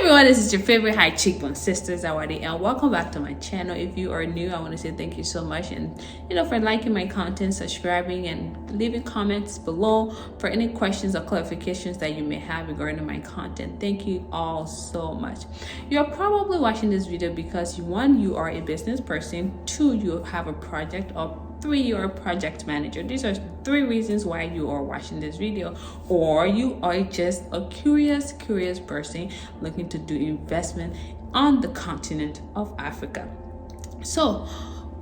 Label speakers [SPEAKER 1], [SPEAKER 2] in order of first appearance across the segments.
[SPEAKER 1] Everyone, this is your favorite high cheekbone sister Zawadi, and welcome back to my channel. If you are new, I want to say thank you so much, and for liking my content, subscribing, and leaving comments below for any questions or clarifications that you may have regarding my content. Thank you all so much. You're probably watching this video because one, you are a business person, two, you have a project, or three, you're a project manager. These are three reasons why you are watching this video. Or you are just a curious person looking to do investment on the continent of Africa. So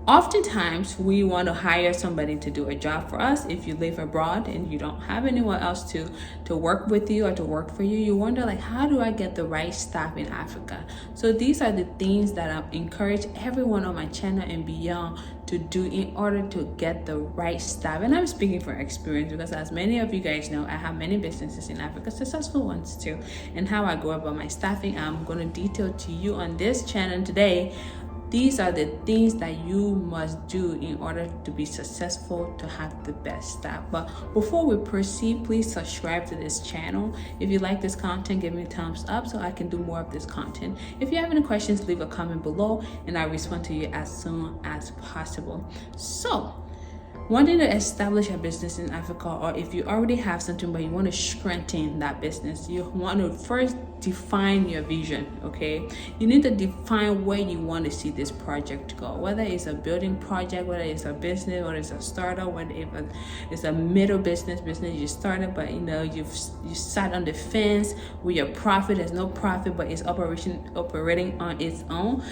[SPEAKER 1] oftentimes we want to hire somebody to do a job for us. If you live abroad and you don't have anyone else to work with you or to work for you, you wonder, like, how do I get the right staff in Africa? So these are the things that I encourage everyone on my channel and beyond to do in order to get the right staff. And I'm speaking from experience because, as many of you guys know, I have many businesses in Africa, successful ones too, and how I go about my staffing, I'm going to detail to you on this channel today. These are the things that you must do in order to be successful, to have the best staff. But before we proceed, please subscribe to this channel. If you like this content, give me a thumbs up so I can do more of this content. If you have any questions, leave a comment below and I'll respond to you as soon as possible. So, wanting to establish a business in Africa, or if you already have something but you want to strengthen that business, you want to first define your vision. Okay, you need to define where you want to see this project go, whether it's a building project, whether it's a business, whether it's a startup, whether it's a middle business you started, but you sat on the fence with your profit. There's no profit, but it's operating on its own.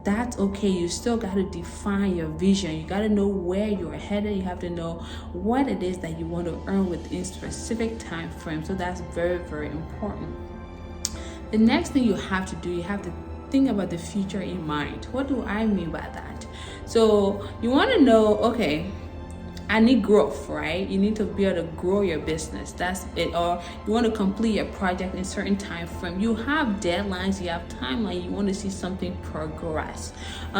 [SPEAKER 1] That's okay. You still got to define your vision. You got to know where you're headed. You have to know what it is that you want to earn within specific time frame. So that's very important. The next thing you have to do, you have to think about the future in mind. What do I mean by that? So you want to know, okay, I need growth, right? You need to be able to grow your business. That's it. Or you want to complete your project in a certain time frame. You have deadlines, you have timeline. You want to see something progress.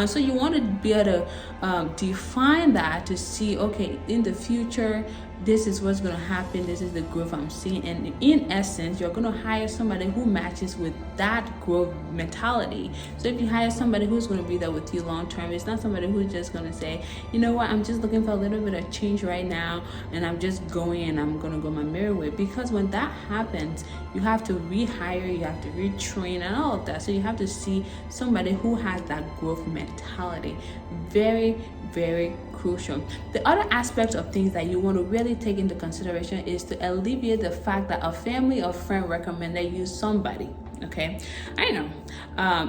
[SPEAKER 1] So you want to be able to define that to see, okay, in the future, this is what's going to happen. This is the growth I'm seeing. And in essence, you're going to hire somebody who matches with that growth mentality. So if you hire somebody who's going to be there with you long term, it's not somebody who's just going to say, you know what, I'm just looking for a little bit of change right now, and I'm just going and I'm going to go my merry way. Because when that happens, you have to rehire, you have to retrain, and all of that. So you have to see somebody who has that growth mentality. Very crucial. The other aspect of things that you want to really take into consideration is to alleviate the fact that a family or friend recommended you somebody. Okay, I know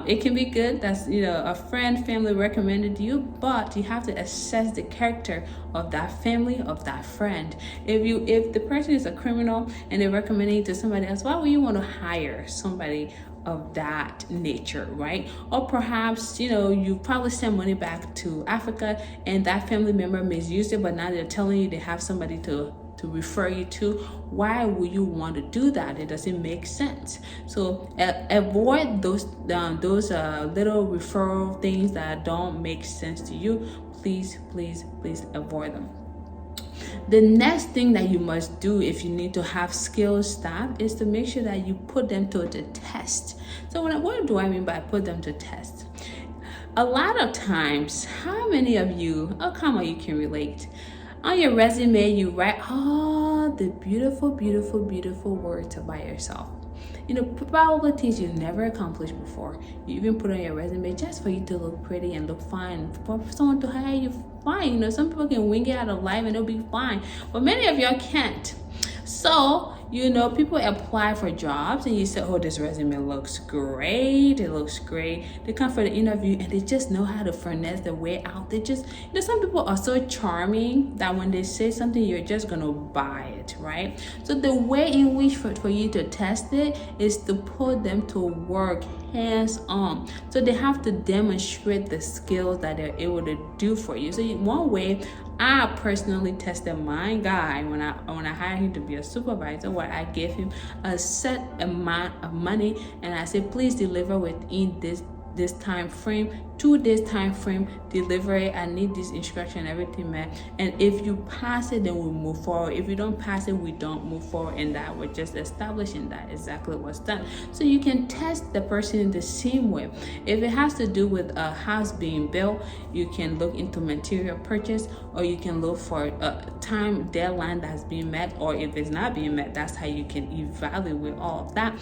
[SPEAKER 1] it can be good that's a family recommended you, but you have to assess the character of that family, of that friend. If the person is a criminal and they're recommending you to somebody else, why would you want to hire somebody of that nature, right? Or perhaps you probably send money back to Africa and that family member misused it, but now they're telling you they have somebody to refer you to. Why would you want to do that? It doesn't make sense. So avoid those little referral things that don't make sense to you. Please avoid them. The next thing that you must do if you need to have skilled staff is to make sure that you put them to the test. So what do I mean by put them to test? A lot of times, how many of you, oh come on, you can relate, on your resume you write all the beautiful words about yourself, probably things you've never accomplished before. You even put on your resume just for you to look pretty and look fine, for someone to hire you fine. Some people can wing it out of life and it'll be fine, but many of y'all can't. So people apply for jobs and you say, oh, this resume looks great, it looks great. They come for the interview and they just know how to finesse their way out. They just, some people are so charming that when they say something, you're just gonna buy it, right? So the way in which for you to test it is to put them to work hands on. So they have to demonstrate the skills that they're able to do for you. So one way I personally tested my guy when I hired him to be a supervisor, where I gave him a set amount of money and I said, please deliver within this this time frame to this time frame, deliver it. I need this instruction, everything met. And if you pass it, then we'll move forward. If you don't pass it, we don't move forward. And that we're just establishing that exactly what's done. So you can test the person in the same way. If it has to do with a house being built, you can look into material purchase, or you can look for a time deadline that's being met, or if it's not being met, that's how you can evaluate all of that.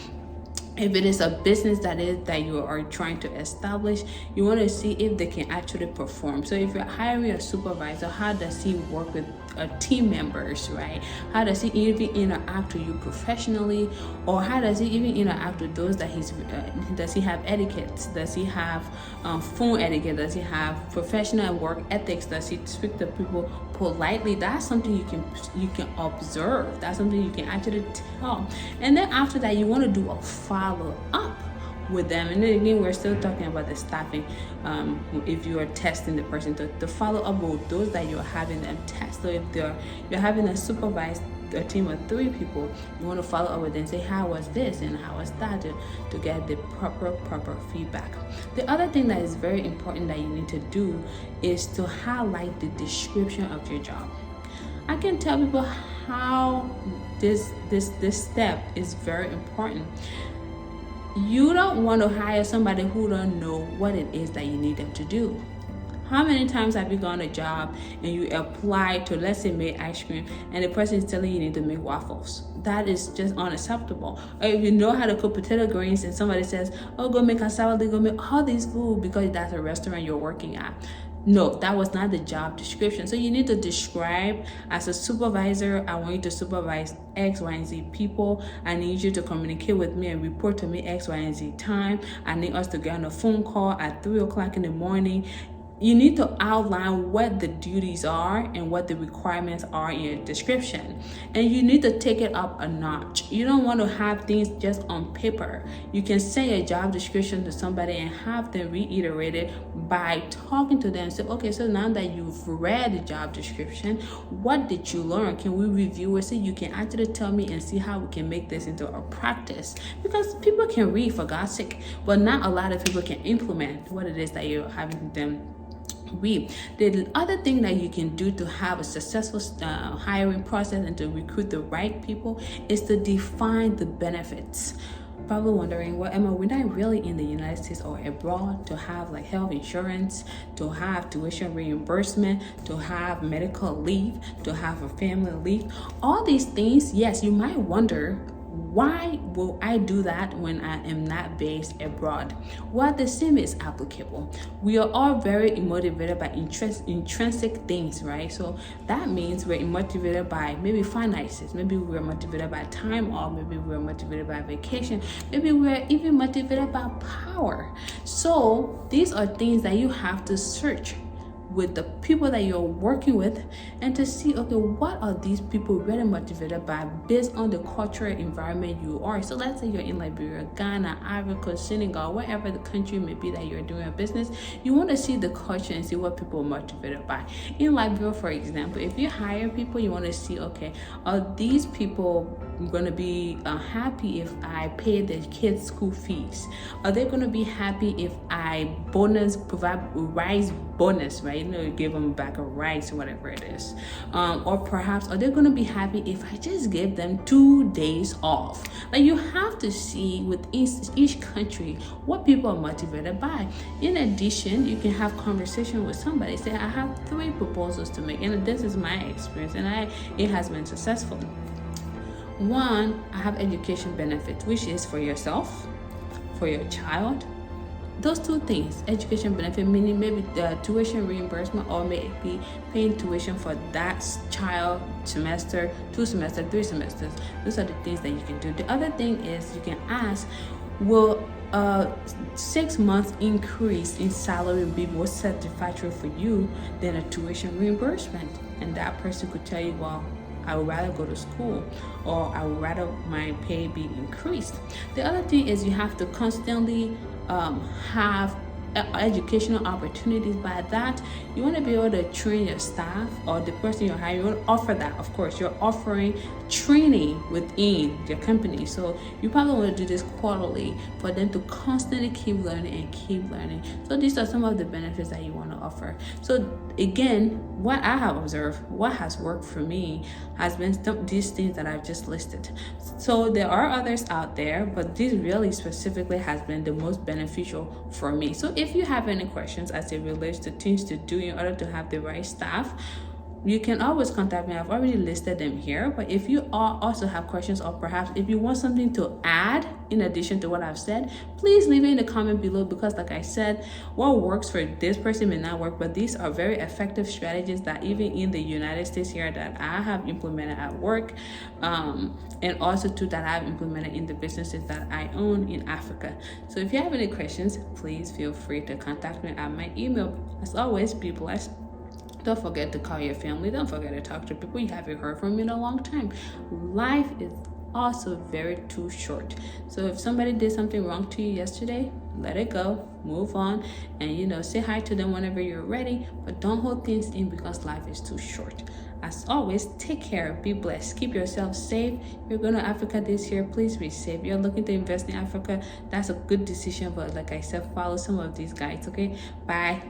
[SPEAKER 1] If it is a business that you are trying to establish, you want to see if they can actually perform. So if you're hiring a supervisor, how does he work with team members, right? How does he even interact with you professionally, or how does he even interact with those that does he have etiquette? Does he have phone etiquette? Does he have professional work ethics? Does he speak to people politely? That's something you can observe. That's something you can actually tell. And then after that, you want to do a follow up with them. And then again, we're still talking about the staffing. If you are testing the person, to follow up with those that you're having them test. So if you're having a supervised a team of 3 people, you want to follow up with them and say, how was this and how was that, to get the proper feedback. The other thing that is very important that you need to do is to highlight the description of your job. I can tell people how this step is very important. You don't want to hire somebody who don't know what it is that you need them to do. How many times have you gone a job and you apply to, let's say, make ice cream, and the person is telling you need to make waffles? That is just unacceptable. Or if you know how to cook potato greens and somebody says, oh, go make a salad, go make all these food because that's a restaurant you're working at. No, that was not the job description. So you need to describe, as a supervisor, I want you to supervise X, Y, and Z people. I need you to communicate with me and report to me X, Y, and Z time. I need us to get on a phone call at 3 o'clock in the morning. You need to outline what the duties are and what the requirements are in your description. And you need to take it up a notch. You don't want to have things just on paper. You can say a job description to somebody and have them reiterate it by talking to them. Say, okay, so now that you've read the job description, what did you learn? Can we review it so you can actually tell me and see how we can make this into a practice? Because people can read, for God's sake, but not a lot of people can implement what it is that you're having them read. The other thing that you can do to have a successful hiring process and to recruit the right people is to define the benefits. Probably wondering, well, Emma, we're not really in the United States or abroad to have like health insurance, to have tuition reimbursement, to have medical leave, to have a family leave. All these things, yes, you might wonder, why will I do that when I am not based abroad? Well, the same is applicable. We are all very motivated by intrinsic things, right? So that means we're motivated by maybe finances, maybe we're motivated by time off, maybe we're motivated by vacation, maybe we're even motivated by power. So these are things that you have to search with the people that you're working with, and to see, okay, what are these people really motivated by based on the cultural environment you are. So let's say you're in Liberia, Ghana, Ivory Coast, Senegal, wherever the country may be that you're doing a business, you want to see the culture and see what people are motivated by. In Liberia, for example, if you hire people, you want to see, okay, are these people going to be happy if I pay their kids' school fees? Are they going to be happy if I provide rice bonus, right? You know, give them a bag of rice or whatever it is. Or perhaps, are they going to be happy if I just give them 2 days off? Like, you have to see with each country what people are motivated by. In addition, you can have conversation with somebody. Say, I have 3 proposals to make, and this is my experience, and it has been successful. 1, I have education benefits, which is for yourself, for your child. Those 2 things, education benefit, meaning maybe the tuition reimbursement, or maybe paying tuition for that child semester, 2 semesters, 3 semesters. Those are the things that you can do. The other thing is you can ask, will a 6 months increase in salary be more satisfactory for you than a tuition reimbursement? And that person could tell you, well, I would rather go to school, or I would rather my pay be increased. The other thing is you have to constantly have educational opportunities. By that, you want to be able to train your staff or the person you're hiring. You want to offer that. Of course, you're offering training within your company, so you probably want to do this quarterly for them to constantly keep learning and keep learning. So these are some of the benefits that you want to offer. So again, what I have observed, what has worked for me has been these things that I've just listed. So there are others out there, but this really specifically has been the most beneficial for me. So if you have any questions as it relates to things to do in order to have the right staff, you can always contact me. I've already listed them here, but if you also have questions, or perhaps if you want something to add in addition to what I've said, please leave it in the comment below, because like I said, what works for this person may not work, but these are very effective strategies that even in the United States here that I have implemented at work, and also too that I've implemented in the businesses that I own in Africa. So if you have any questions, please feel free to contact me at my email. As always, be blessed. Don't forget to call your family. Don't forget to talk to people you haven't heard from in a long time. Life is also very too short. So if somebody did something wrong to you yesterday, let it go, move on, and say hi to them whenever you're ready, but don't hold things in, because life is too short. As always, take care, be blessed, keep yourself safe. You're going to Africa this year, please be safe. You're looking to invest in Africa, that's a good decision, but like I said, follow some of these guides. Okay, bye.